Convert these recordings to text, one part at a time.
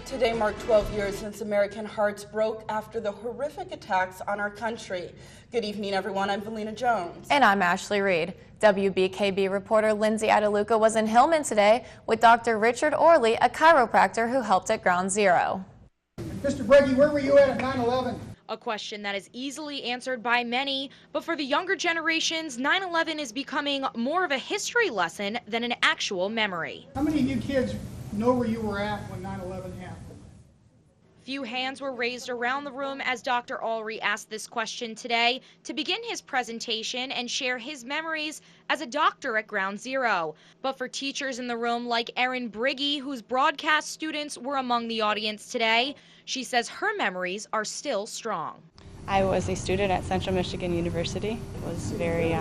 Today marked 12 years since American hearts broke after the horrific attacks on our country. Good evening, everyone. I'm Valina Jones. And I'm Ashley Reed. WBKB reporter Lindsay Iadeluca was in Hillman today with Dr. Richard Olree, a chiropractor who helped at Ground Zero. Mr. Breggy, where were you at 9/11? A question that is easily answered by many, but for the younger generations, 9/11 is becoming more of a history lesson than an actual memory. How many of you kids know where you were at when 9/11 happened? Few hands were raised around the room as Dr. Olree asked this question today to begin his presentation and share his memories as a doctor at Ground Zero. But for teachers in the room like Erin Briggy, whose broadcast students were among the audience today, she says her memories are still strong. I was a student at Central Michigan University. It was very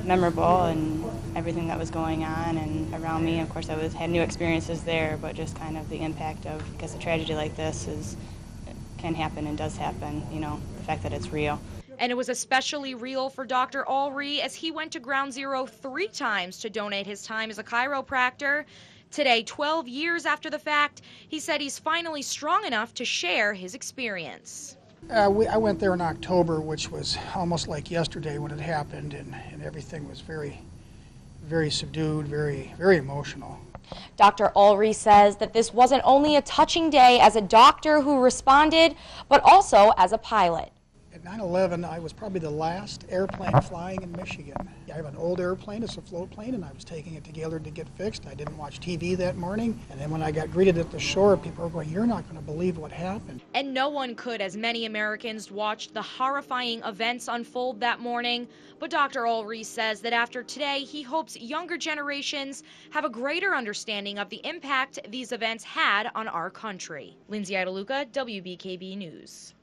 memorable, and everything that was going on and around me. Of course, had new experiences there, but just kind of the impact of, because a tragedy like this can happen and does happen, you know, the fact that it's real. And it was especially real for Dr. Olree as he went to Ground Zero 3 times to donate his time as a chiropractor. Today, 12 years after the fact, he said he's finally strong enough to share his experience. I went there in October, which was almost like yesterday when it happened, and everything was very, very subdued, very, very emotional. Dr. Olree says that this wasn't only a touching day as a doctor who responded, but also as a pilot. At 9/11, I was probably the last airplane flying in Michigan. I have an old airplane, it's a float plane, and I was taking it to Gaylord to get fixed. I didn't watch TV that morning, and then when I got greeted at the shore, people were going, "You're not going to believe what happened." And no one could, as many Americans watched the horrifying events unfold that morning. But Dr. Olree says that after today, he hopes younger generations have a greater understanding of the impact these events had on our country. Lindsay Iadeluca, WBKB News.